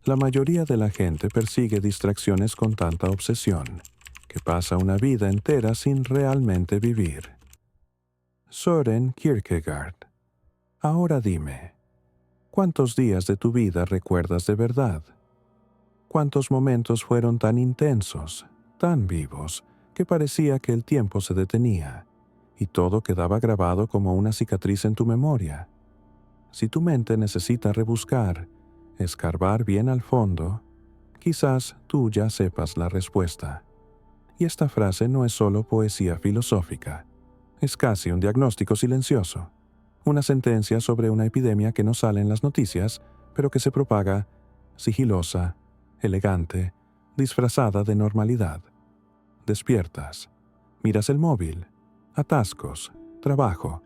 La mayoría de la gente persigue distracciones con tanta obsesión, que pasa una vida entera sin realmente vivir. Søren Kierkegaard. Ahora dime, ¿cuántos días de tu vida recuerdas de verdad? ¿Cuántos momentos fueron tan intensos, tan vivos, que parecía que el tiempo se detenía, y todo quedaba grabado como una cicatriz en tu memoria? Si tu mente necesita rebuscar, escarbar bien al fondo, quizás tú ya sepas la respuesta. Y esta frase no es solo poesía filosófica, es casi un diagnóstico silencioso, una sentencia sobre una epidemia que no sale en las noticias, pero que se propaga sigilosa, elegante, disfrazada de normalidad. Despiertas, miras el móvil, atascos, trabajo,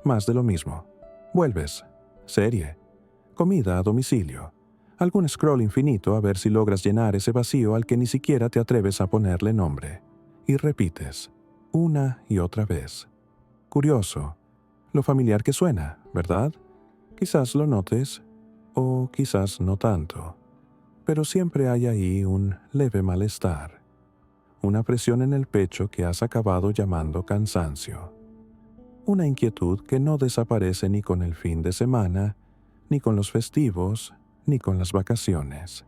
más de lo mismo. Vuelves, serie, comida a domicilio, algún scroll infinito a ver si logras llenar ese vacío al que ni siquiera te atreves a ponerle nombre. Y repites, una y otra vez. Curioso, lo familiar que suena, ¿verdad? Quizás lo notes, o quizás no tanto. Pero siempre hay ahí un leve malestar, una presión en el pecho que has acabado llamando cansancio. Una inquietud que no desaparece ni con el fin de semana, ni con los festivos, ni con las vacaciones.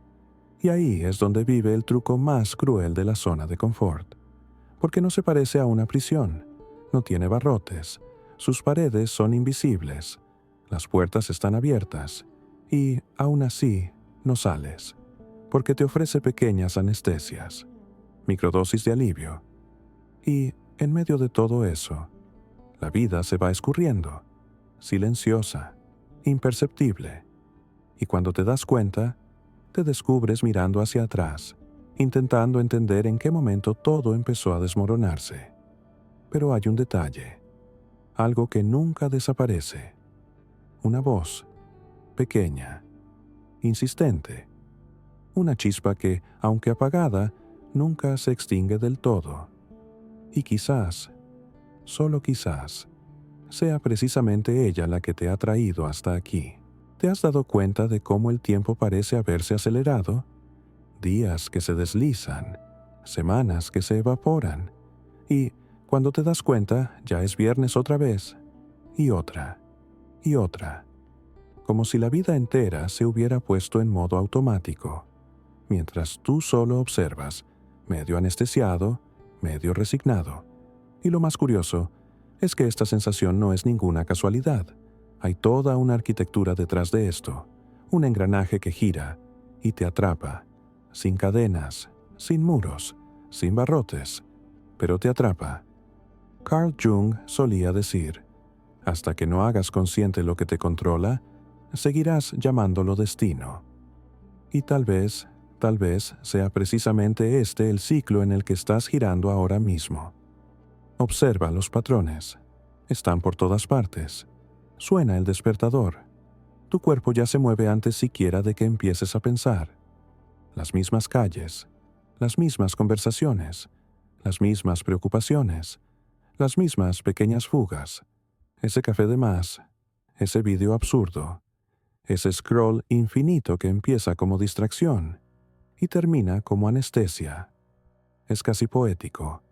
Y ahí es donde vive el truco más cruel de la zona de confort. Porque no se parece a una prisión, no tiene barrotes, sus paredes son invisibles, las puertas están abiertas, y aún así no sales, porque te ofrece pequeñas anestesias, microdosis de alivio. Y en medio de todo eso, la vida se va escurriendo, silenciosa, imperceptible, y cuando te das cuenta, te descubres mirando hacia atrás, intentando entender en qué momento todo empezó a desmoronarse. Pero hay un detalle, algo que nunca desaparece, una voz, pequeña, insistente, una chispa que, aunque apagada, nunca se extingue del todo. Y quizás, solo quizás, sea precisamente ella la que te ha traído hasta aquí. ¿Te has dado cuenta de cómo el tiempo parece haberse acelerado? Días que se deslizan, semanas que se evaporan, y cuando te das cuenta ya es viernes otra vez, y otra, como si la vida entera se hubiera puesto en modo automático, mientras tú solo observas, medio anestesiado, medio resignado. Y lo más curioso es que esta sensación no es ninguna casualidad. Hay toda una arquitectura detrás de esto, un engranaje que gira y te atrapa, sin cadenas, sin muros, sin barrotes, pero te atrapa. Carl Jung solía decir, hasta que no hagas consciente lo que te controla, seguirás llamándolo destino. Y tal vez sea precisamente este el ciclo en el que estás girando ahora mismo. Observa los patrones. Están por todas partes. Suena el despertador. Tu cuerpo ya se mueve antes siquiera de que empieces a pensar. Las mismas calles, las mismas conversaciones, las mismas preocupaciones, las mismas pequeñas fugas, ese café de más, ese vídeo absurdo, ese scroll infinito que empieza como distracción y termina como anestesia. Es casi poético,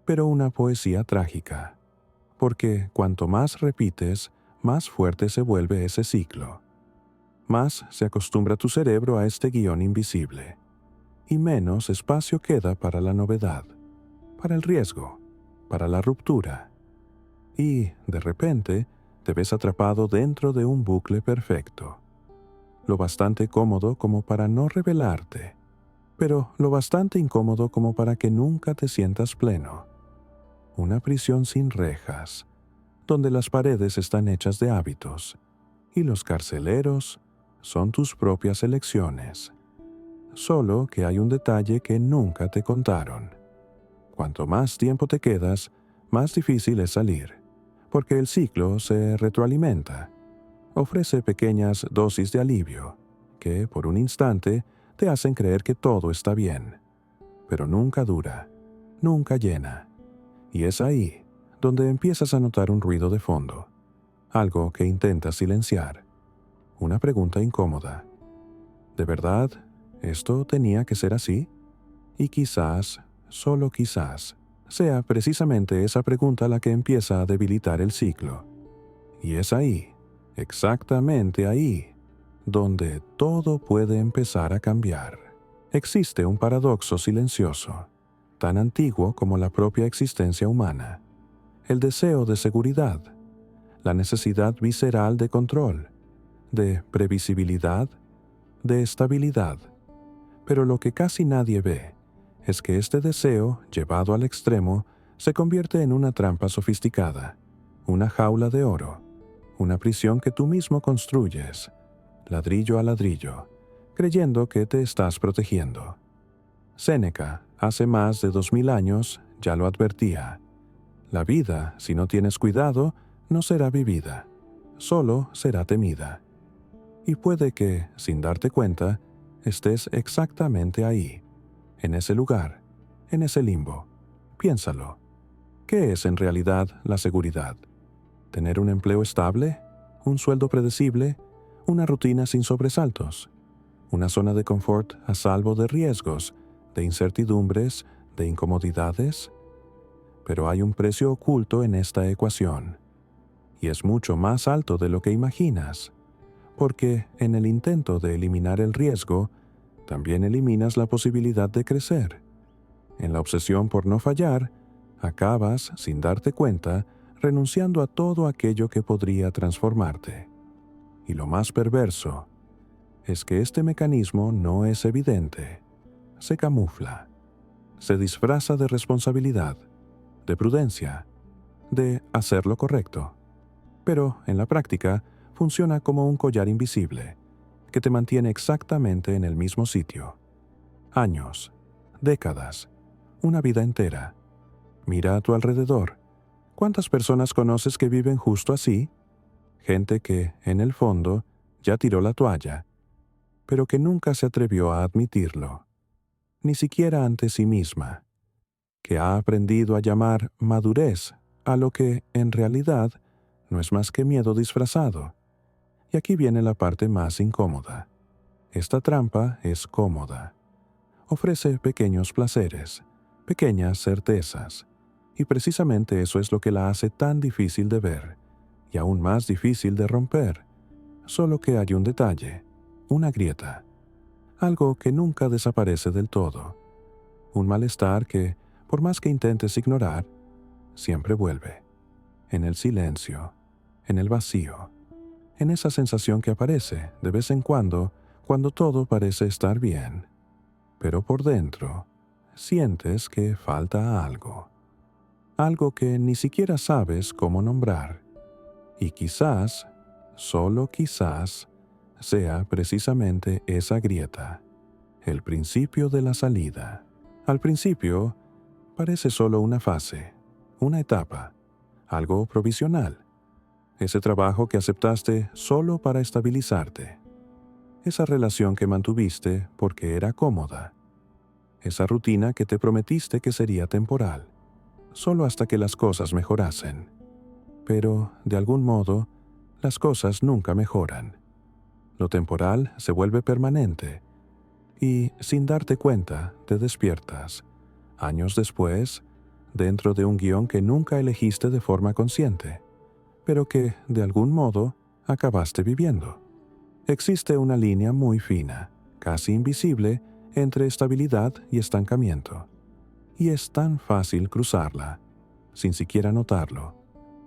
pero una poesía trágica, porque cuanto más repites, más fuerte se vuelve ese ciclo. Más se acostumbra tu cerebro a este guión invisible, y menos espacio queda para la novedad, para el riesgo, para la ruptura. Y, de repente, te ves atrapado dentro de un bucle perfecto. Lo bastante cómodo como para no rebelarte, pero lo bastante incómodo como para que nunca te sientas pleno. Una prisión sin rejas, donde las paredes están hechas de hábitos, y los carceleros son tus propias elecciones. Solo que hay un detalle que nunca te contaron. Cuanto más tiempo te quedas, más difícil es salir, porque el ciclo se retroalimenta. Ofrece pequeñas dosis de alivio, que, por un instante, te hacen creer que todo está bien. Pero nunca dura, nunca llena. Y es ahí donde empiezas a notar un ruido de fondo, algo que intentas silenciar, una pregunta incómoda. ¿De verdad ¿Esto tenía que ser así? Y quizás, solo quizás, sea precisamente esa pregunta la que empieza a debilitar el ciclo. Y es ahí, exactamente ahí, donde todo puede empezar a cambiar. Existe un paradoxo silencioso, tan antiguo como la propia existencia humana. El deseo de seguridad, la necesidad visceral de control, de previsibilidad, de estabilidad. Pero lo que casi nadie ve es que este deseo, llevado al extremo, se convierte en una trampa sofisticada, una jaula de oro, una prisión que tú mismo construyes, ladrillo a ladrillo, creyendo que te estás protegiendo. Séneca, hace más de 2000 años, ya lo advertía. La vida, si no tienes cuidado, no será vivida, solo será temida. Y puede que, sin darte cuenta, estés exactamente ahí, en ese lugar, en ese limbo. Piénsalo. ¿Qué es en realidad la seguridad? ¿Tener un empleo estable? ¿Un sueldo predecible? ¿Una rutina sin sobresaltos? ¿Una zona de confort a salvo de riesgos, de incertidumbres, de incomodidades? Pero hay un precio oculto en esta ecuación, y es mucho más alto de lo que imaginas, porque en el intento de eliminar el riesgo, también eliminas la posibilidad de crecer. En la obsesión por no fallar, acabas, sin darte cuenta, renunciando a todo aquello que podría transformarte. Y lo más perverso es que este mecanismo no es evidente. Se camufla, se disfraza de responsabilidad, de prudencia, de hacer lo correcto. Pero, en la práctica, funciona como un collar invisible, que te mantiene exactamente en el mismo sitio. Años, décadas, una vida entera. Mira a tu alrededor. ¿Cuántas personas conoces que viven justo así? Gente que, en el fondo, ya tiró la toalla, pero que nunca se atrevió a admitirlo, ni siquiera ante sí misma, que ha aprendido a llamar madurez a lo que, en realidad, no es más que miedo disfrazado. Y aquí viene la parte más incómoda. Esta trampa es cómoda. Ofrece pequeños placeres, pequeñas certezas, y precisamente eso es lo que la hace tan difícil de ver, y aún más difícil de romper. Solo que hay un detalle, una grieta, algo que nunca desaparece del todo, un malestar que, por más que intentes ignorar, siempre vuelve, en el silencio, en el vacío, en esa sensación que aparece de vez en cuando todo parece estar bien, pero por dentro sientes que falta algo, algo que ni siquiera sabes cómo nombrar, y quizás, solo quizás, sea precisamente esa grieta, el principio de la salida. Al principio, parece solo una fase, una etapa, algo provisional, ese trabajo que aceptaste solo para estabilizarte, esa relación que mantuviste porque era cómoda, esa rutina que te prometiste que sería temporal, solo hasta que las cosas mejorasen. Pero, de algún modo, las cosas nunca mejoran. Lo temporal se vuelve permanente, y, sin darte cuenta, te despiertas, años después, dentro de un guión que nunca elegiste de forma consciente, pero que, de algún modo, acabaste viviendo. Existe una línea muy fina, casi invisible, entre estabilidad y estancamiento. Y es tan fácil cruzarla, sin siquiera notarlo,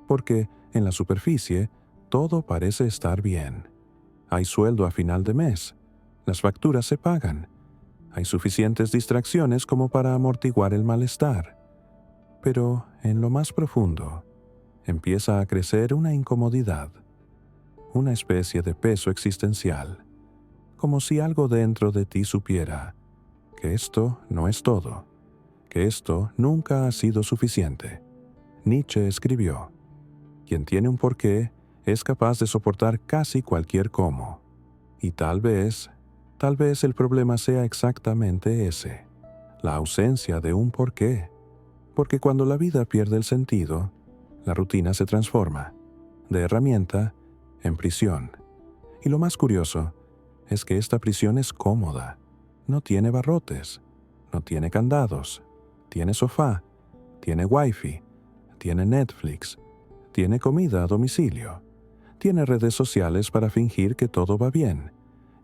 porque, en la superficie, todo parece estar bien. Hay sueldo a final de mes, las facturas se pagan, hay suficientes distracciones como para amortiguar el malestar. Pero, en lo más profundo, empieza a crecer una incomodidad, una especie de peso existencial, como si algo dentro de ti supiera que esto no es todo, que esto nunca ha sido suficiente. Nietzsche escribió: quien tiene un porqué es capaz de soportar casi cualquier cómo. Y tal vez el problema sea exactamente ese, la ausencia de un porqué. Porque cuando la vida pierde el sentido, la rutina se transforma, de herramienta, en prisión. Y lo más curioso es que esta prisión es cómoda, No tiene barrotes, no tiene candados, tiene sofá, tiene wifi, tiene Netflix, tiene comida a domicilio, tiene redes sociales para fingir que todo va bien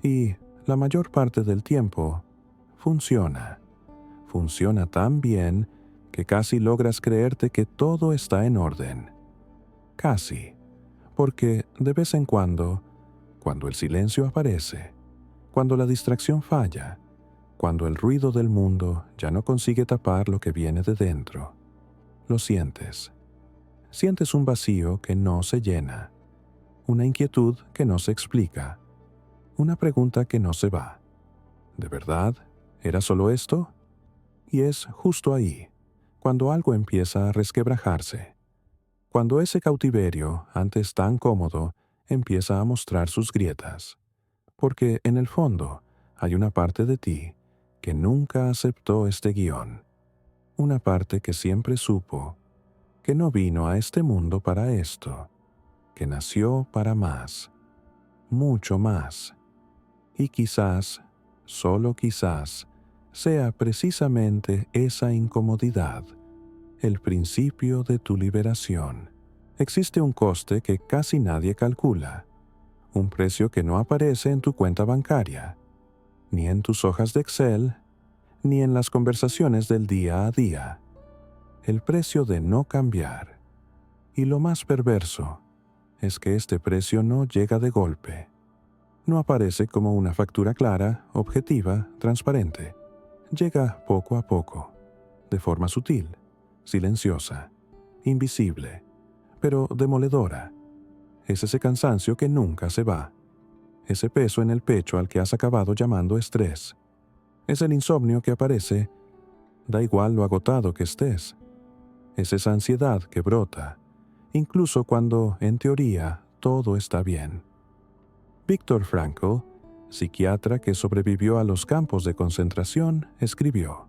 y, la mayor parte del tiempo, funciona. Funciona tan bien que casi logras creerte que todo está en orden. Casi, porque de vez en cuando el silencio aparece, cuando la distracción falla, cuando el ruido del mundo ya no consigue tapar lo que viene de dentro, lo sientes. Sientes un vacío que no se llena, una inquietud que no se explica, una pregunta que no se va. ¿De verdad era solo esto? Y es justo ahí, cuando algo empieza a resquebrajarse, cuando ese cautiverio, antes tan cómodo, empieza a mostrar sus grietas, porque en el fondo hay una parte de ti que nunca aceptó este guión, una parte que siempre supo que no vino a este mundo para esto, que nació para más, mucho más, y quizás, solo quizás, sea precisamente esa incomodidad el principio de tu liberación. Existe un coste que casi nadie calcula, un precio que no aparece en tu cuenta bancaria, ni en tus hojas de Excel, ni en las conversaciones del día a día. El precio de no cambiar. Y lo más perverso es que este precio no llega de golpe. No aparece como una factura clara, objetiva, transparente. Llega poco a poco, de forma sutil, silenciosa, invisible, pero demoledora. Es ese cansancio que nunca se va, ese peso en el pecho al que has acabado llamando estrés. Es el insomnio que aparece, da igual lo agotado que estés. Es esa ansiedad que brota, incluso cuando, en teoría, todo está bien. Viktor Frankl, psiquiatra que sobrevivió a los campos de concentración, escribió: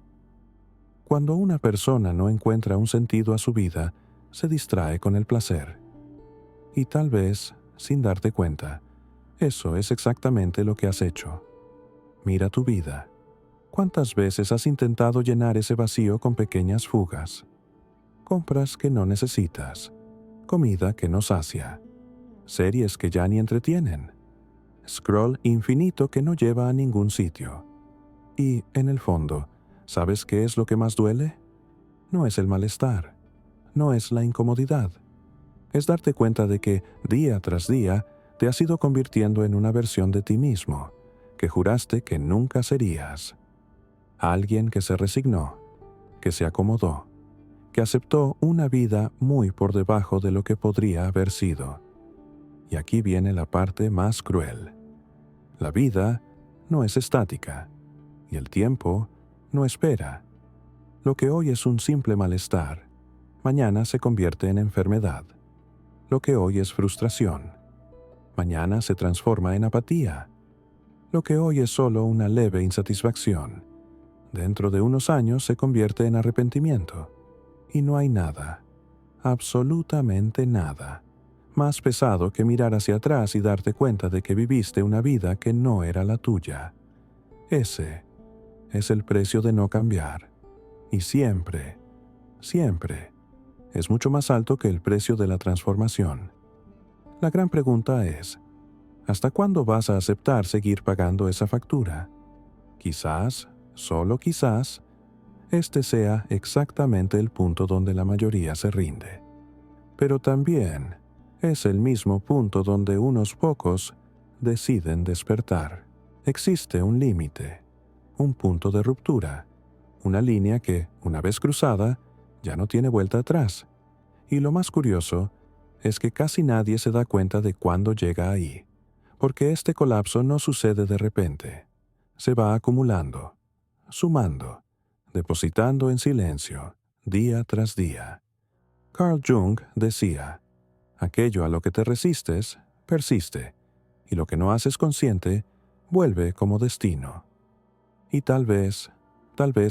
Cuando una persona no encuentra un sentido a su vida, se distrae con el placer. Y tal vez, sin darte cuenta, eso es exactamente lo que has hecho. Mira tu vida. ¿Cuántas veces has intentado llenar ese vacío con pequeñas fugas? Compras que no necesitas, comida que no sacia, series que ya ni entretienen, scroll infinito que no lleva a ningún sitio. Y, en el fondo, ¿sabes qué es lo que más duele? No es el malestar, no es la incomodidad. Es darte cuenta de que, día tras día, te has ido convirtiendo en una versión de ti mismo, que juraste que nunca serías. Alguien que se resignó, que se acomodó, que aceptó una vida muy por debajo de lo que podría haber sido. Y aquí viene la parte más cruel. La vida no es estática, y el tiempo no espera. Lo que hoy es un simple malestar, mañana se convierte en enfermedad. Lo que hoy es frustración, mañana se transforma en apatía. Lo que hoy es solo una leve insatisfacción, dentro de unos años se convierte en arrepentimiento. Y no hay nada, absolutamente nada, más pesado que mirar hacia atrás y darte cuenta de que viviste una vida que no era la tuya. Ese es el precio de no cambiar. Y siempre, siempre, es mucho más alto que el precio de la transformación. La gran pregunta es, ¿hasta cuándo vas a aceptar seguir pagando esa factura? Quizás, solo quizás, este sea exactamente el punto donde la mayoría se rinde. Pero también es el mismo punto donde unos pocos deciden despertar. Existe un límite, un punto de ruptura, una línea que, una vez cruzada, ya no tiene vuelta atrás. Y lo más curioso es que casi nadie se da cuenta de cuándo llega ahí, porque este colapso no sucede de repente. Se va acumulando, sumando, depositando en silencio, día tras día. Carl Jung decía, aquello a lo que te resistes, persiste, y lo que no haces consciente, vuelve como destino. Y tal vez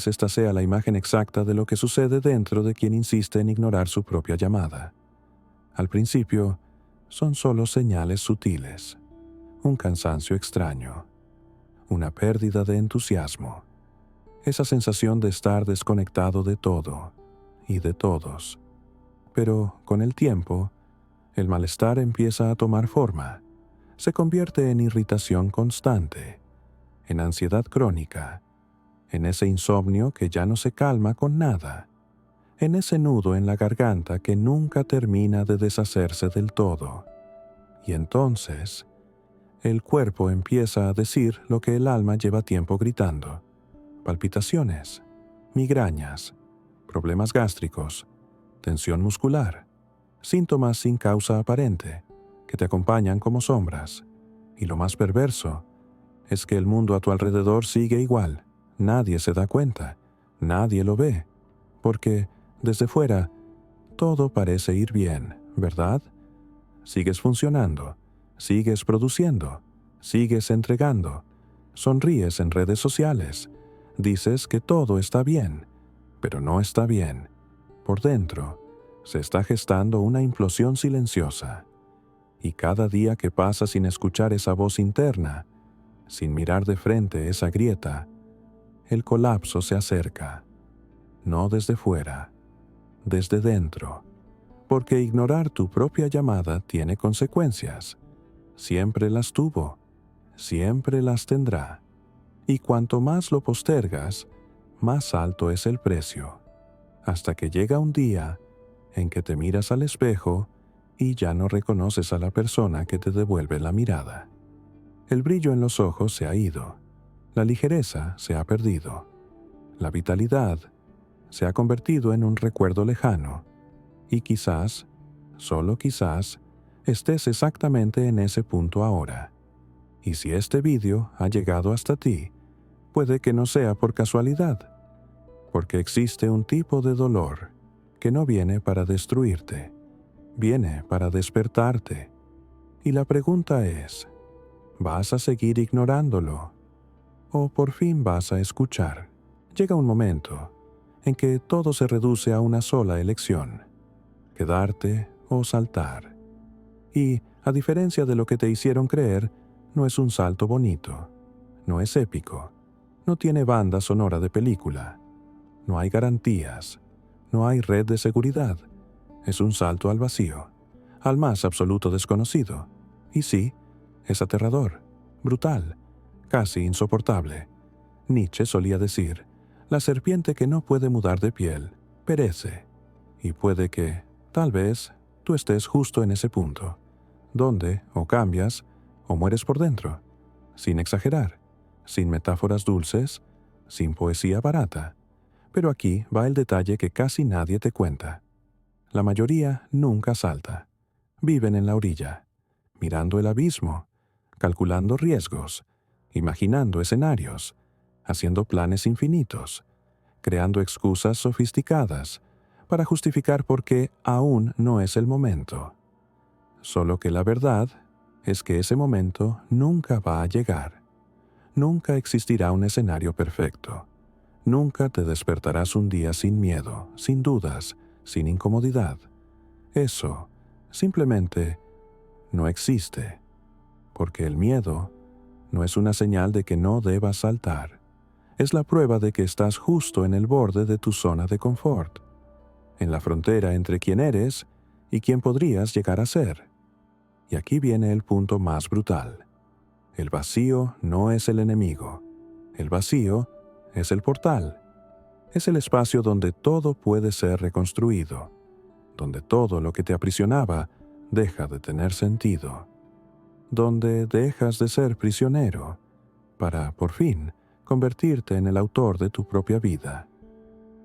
esta sea la imagen exacta de lo que sucede dentro de quien insiste en ignorar su propia llamada. Al principio, son solo señales sutiles, un cansancio extraño, una pérdida de entusiasmo, esa sensación de estar desconectado de todo y de todos. Pero con el tiempo, el malestar empieza a tomar forma, se convierte en irritación constante, en ansiedad crónica, en ese insomnio que ya no se calma con nada, en ese nudo en la garganta que nunca termina de deshacerse del todo. Y entonces, el cuerpo empieza a decir lo que el alma lleva tiempo gritando: palpitaciones, migrañas, problemas gástricos, tensión muscular, síntomas sin causa aparente, que te acompañan como sombras. Y lo más perverso es que el mundo a tu alrededor sigue igual. Nadie se da cuenta, nadie lo ve, porque desde fuera todo parece ir bien, ¿verdad? Sigues funcionando, sigues produciendo, sigues entregando, sonríes en redes sociales, dices que todo está bien, pero no está bien. Por dentro, se está gestando una implosión silenciosa. Y cada día que pasa sin escuchar esa voz interna, sin mirar de frente esa grieta, el colapso se acerca. No desde fuera, desde dentro. Porque ignorar tu propia llamada tiene consecuencias. Siempre las tuvo, siempre las tendrá. Y cuanto más lo postergas, más alto es el precio. Hasta que llega un día en que te miras al espejo y ya no reconoces a la persona que te devuelve la mirada. El brillo en los ojos se ha ido, la ligereza se ha perdido, la vitalidad se ha convertido en un recuerdo lejano, y quizás, solo quizás, estés exactamente en ese punto ahora. Y si este vídeo ha llegado hasta ti, puede que no sea por casualidad, porque existe un tipo de dolor que no viene para destruirte, viene para despertarte. Y la pregunta es, ¿vas a seguir ignorándolo? ¿O por fin vas a escuchar? Llega un momento en que todo se reduce a una sola elección: quedarte o saltar. Y, a diferencia de lo que te hicieron creer, no es un salto bonito, no es épico, no tiene banda sonora de película, no hay garantías, no hay red de seguridad. Es un salto al vacío, al más absoluto desconocido. Y sí, es aterrador, brutal, casi insoportable. Nietzsche solía decir: la serpiente que no puede mudar de piel, perece. Y puede que, tal vez, tú estés justo en ese punto, donde o cambias o mueres por dentro, sin exagerar, sin metáforas dulces, sin poesía barata. Pero aquí va el detalle que casi nadie te cuenta. La mayoría nunca salta. Viven en la orilla, mirando el abismo, calculando riesgos, imaginando escenarios, haciendo planes infinitos, creando excusas sofisticadas para justificar por qué aún no es el momento. Solo que la verdad es que ese momento nunca va a llegar. Nunca existirá un escenario perfecto. Nunca te despertarás un día sin miedo, sin dudas, sin incomodidad. Eso, simplemente, no existe. Porque el miedo no es una señal de que no debas saltar. Es la prueba de que estás justo en el borde de tu zona de confort, en la frontera entre quién eres y quién podrías llegar a ser. Y aquí viene el punto más brutal. El vacío no es el enemigo. El vacío es el portal. Es el espacio donde todo puede ser reconstruido, donde todo lo que te aprisionaba deja de tener sentido, donde dejas de ser prisionero para, por fin, convertirte en el autor de tu propia vida.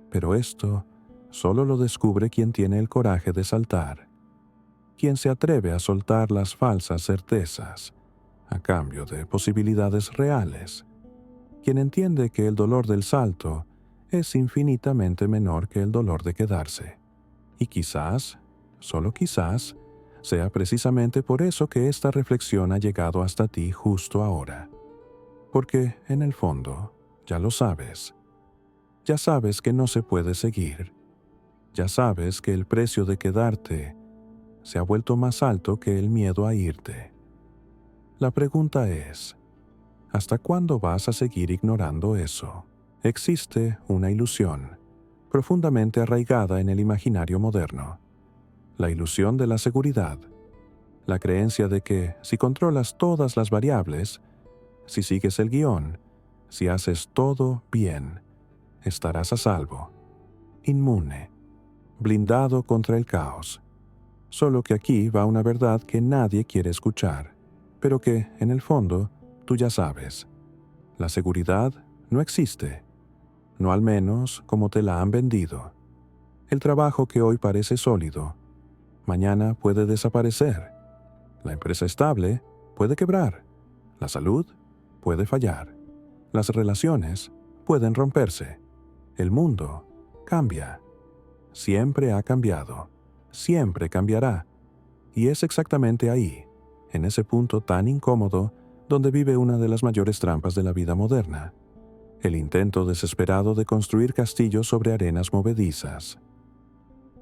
Pero esto solo lo descubre quien tiene el coraje de saltar, quien se atreve a soltar las falsas certezas a cambio de posibilidades reales, quien entiende que el dolor del salto es infinitamente menor que el dolor de quedarse. Y quizás, solo quizás, sea precisamente por eso que esta reflexión ha llegado hasta ti justo ahora. Porque, en el fondo, ya lo sabes. Ya sabes que no se puede seguir. Ya sabes que el precio de quedarte se ha vuelto más alto que el miedo a irte. La pregunta es, ¿Hasta cuándo vas a seguir ignorando eso? Existe una ilusión, profundamente arraigada en el imaginario moderno. La ilusión de la seguridad. La creencia de que si controlas todas las variables, si sigues el guión, si haces todo bien, estarás a salvo, inmune, blindado contra el caos. Solo que aquí va una verdad que nadie quiere escuchar, pero que, en el fondo, tú ya sabes. La seguridad no existe, no al menos como te la han vendido. El trabajo que hoy parece sólido, mañana puede desaparecer. La empresa estable puede quebrar. La salud puede fallar. Las relaciones pueden romperse. El mundo cambia. Siempre ha cambiado. Siempre cambiará. Y es exactamente ahí, en ese punto tan incómodo, donde vive una de las mayores trampas de la vida moderna. El intento desesperado de construir castillos sobre arenas movedizas.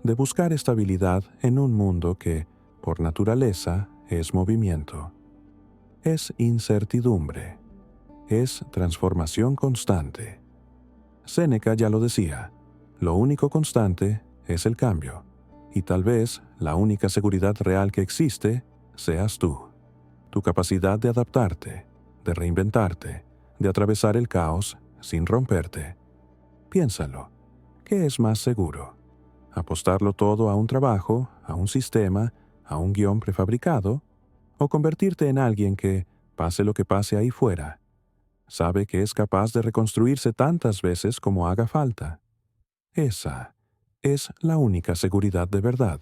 De buscar estabilidad en un mundo que, por naturaleza, es movimiento. Es incertidumbre. Es transformación constante. Séneca ya lo decía, lo único constante es el cambio, y tal vez la única seguridad real que existe seas tú. Tu capacidad de adaptarte, de reinventarte, de atravesar el caos sin romperte. Piénsalo, ¿qué es más seguro? ¿Apostarlo todo a un trabajo, a un sistema, a un guión prefabricado? ¿O convertirte en alguien que, pase lo que pase ahí fuera, sabe que es capaz de reconstruirse tantas veces como haga falta? Esa es la única seguridad de verdad.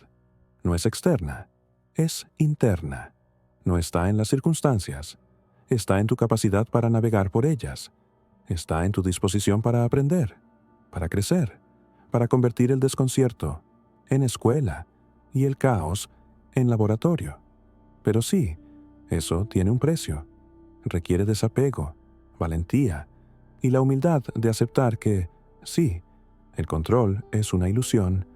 No es externa, es interna. No está en las circunstancias, está en tu capacidad para navegar por ellas. Está en tu disposición para aprender, para crecer, para convertir el desconcierto en escuela y el caos en laboratorio. Pero sí, eso tiene un precio. Requiere desapego, valentía y la humildad de aceptar que, sí, el control es una ilusión,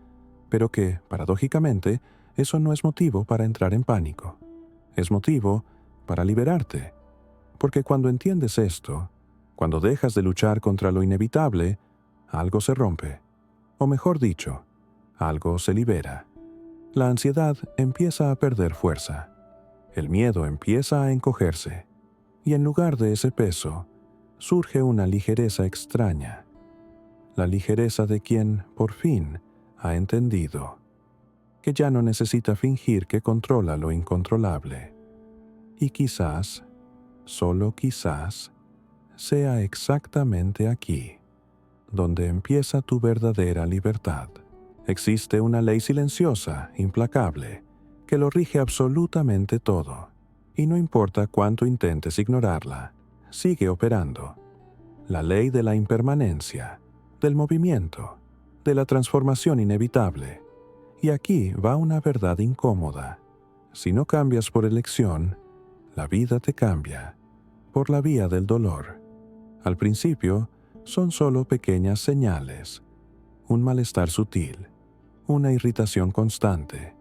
pero que, paradójicamente, eso no es motivo para entrar en pánico. Es motivo para liberarte. Porque cuando entiendes esto, cuando dejas de luchar contra lo inevitable, algo se rompe. O mejor dicho, algo se libera. La ansiedad empieza a perder fuerza. El miedo empieza a encogerse. Y en lugar de ese peso, surge una ligereza extraña. La ligereza de quien, por fin, ha entendido que ya no necesita fingir que controla lo incontrolable. Y quizás, solo quizás, sea exactamente aquí, donde empieza tu verdadera libertad. Existe una ley silenciosa, implacable, que lo rige absolutamente todo, y no importa cuánto intentes ignorarla, sigue operando. La ley de la impermanencia, del movimiento, de la transformación inevitable. Y aquí va una verdad incómoda. Si no cambias por elección, la vida te cambia, por la vía del dolor. Al principio, son solo pequeñas señales, un malestar sutil, una irritación constante,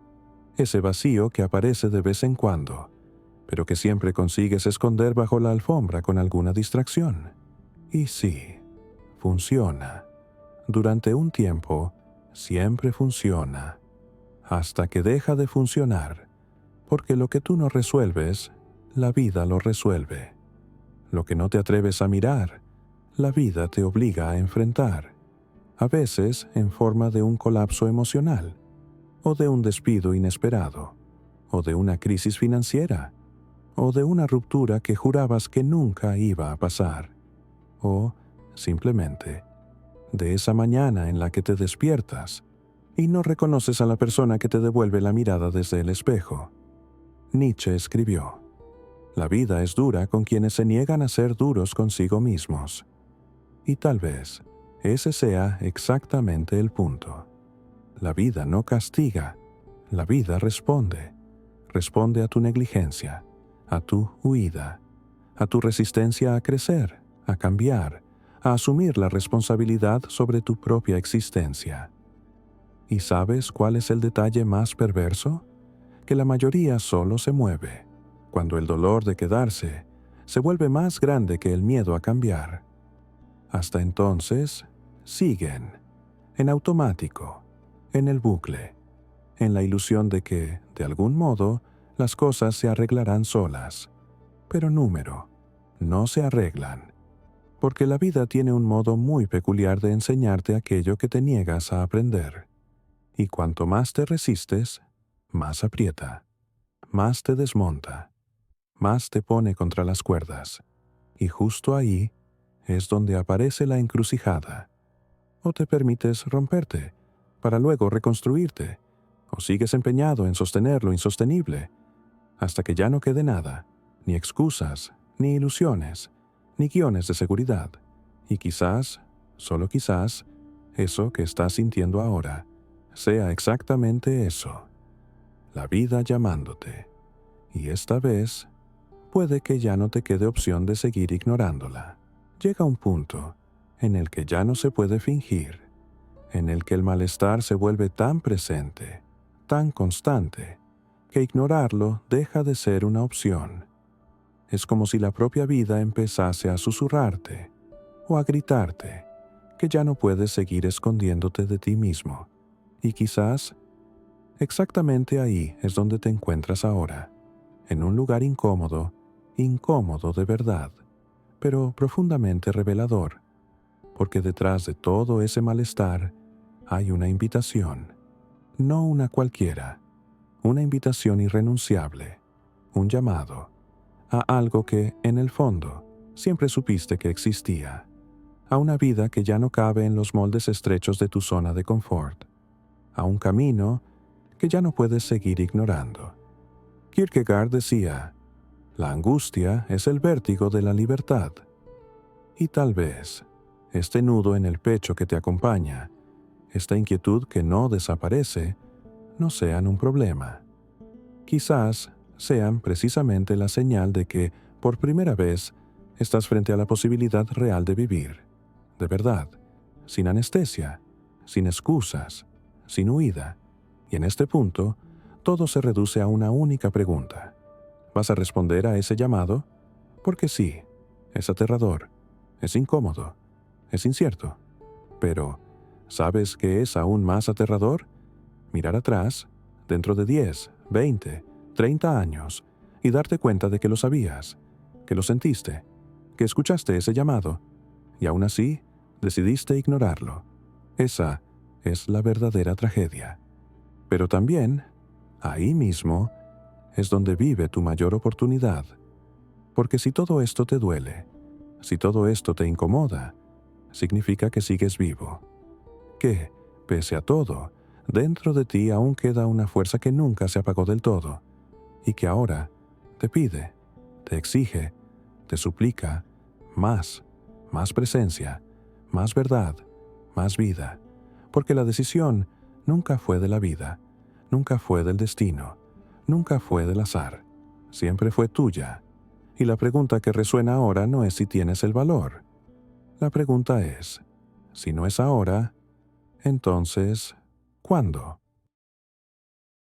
ese vacío que aparece de vez en cuando, pero que siempre consigues esconder bajo la alfombra con alguna distracción. Y sí, funciona. Durante un tiempo, siempre funciona, hasta que deja de funcionar, porque lo que tú no resuelves, la vida lo resuelve. Lo que no te atreves a mirar, la vida te obliga a enfrentar, a veces en forma de un colapso emocional, o de un despido inesperado, o de una crisis financiera, o de una ruptura que jurabas que nunca iba a pasar, o, simplemente, de esa mañana en la que te despiertas y no reconoces a la persona que te devuelve la mirada desde el espejo. Nietzsche escribió: la vida es dura con quienes se niegan a ser duros consigo mismos. Y tal vez ese sea exactamente el punto. La vida no castiga, la vida responde. Responde a tu negligencia, a tu huida, a tu resistencia a crecer, a cambiar, a asumir la responsabilidad sobre tu propia existencia. ¿Y sabes cuál es el detalle más perverso? Que la mayoría solo se mueve cuando el dolor de quedarse se vuelve más grande que el miedo a cambiar. Hasta entonces, siguen, en automático, en el bucle, en la ilusión de que, de algún modo, las cosas se arreglarán solas. Pero número, no se arreglan, porque la vida tiene un modo muy peculiar de enseñarte aquello que te niegas a aprender. Y cuanto más te resistes, más aprieta, más te desmonta, más te pone contra las cuerdas. Y justo ahí es donde aparece la encrucijada. O te permites romperte, para luego reconstruirte, o sigues empeñado en sostener lo insostenible, hasta que ya no quede nada, ni excusas, ni ilusiones, ni guiones de seguridad, y quizás, solo quizás, eso que estás sintiendo ahora, sea exactamente eso, la vida llamándote. Y esta vez, puede que ya no te quede opción de seguir ignorándola. Llega un punto en el que ya no se puede fingir, en el que el malestar se vuelve tan presente, tan constante, que ignorarlo deja de ser una opción. Es como si la propia vida empezase a susurrarte o a gritarte que ya no puedes seguir escondiéndote de ti mismo. Y quizás, exactamente ahí es donde te encuentras ahora, en un lugar incómodo, incómodo de verdad, pero profundamente revelador, porque detrás de todo ese malestar hay una invitación, no una cualquiera, una invitación irrenunciable, un llamado, a algo que, en el fondo, siempre supiste que existía, a una vida que ya no cabe en los moldes estrechos de tu zona de confort, a un camino que ya no puedes seguir ignorando. Kierkegaard decía, la angustia es el vértigo de la libertad. Y tal vez, este nudo en el pecho que te acompaña, esta inquietud que no desaparece, no sean un problema. Quizás sean precisamente la señal de que, por primera vez, estás frente a la posibilidad real de vivir, de verdad, sin anestesia, sin excusas, sin huida. Y en este punto, todo se reduce a una única pregunta. ¿Vas a responder a ese llamado? Porque sí, es aterrador, es incómodo, es incierto. Pero, ¿sabes qué es aún más aterrador? Mirar atrás, dentro de 10, 20, 30 años, y darte cuenta de que lo sabías, que lo sentiste, que escuchaste ese llamado, y aún así decidiste ignorarlo. Esa es la verdadera tragedia. Pero también, ahí mismo, es donde vive tu mayor oportunidad. Porque si todo esto te duele, si todo esto te incomoda, significa que sigues vivo. Que, pese a todo, dentro de ti aún queda una fuerza que nunca se apagó del todo, y que ahora te pide, te exige, te suplica más presencia, más verdad, más vida, porque la decisión nunca fue de la vida, nunca fue del destino, nunca fue del azar, siempre fue tuya. Y la pregunta que resuena ahora no es si tienes el valor. La pregunta es, si no es ahora, entonces, ¿cuándo?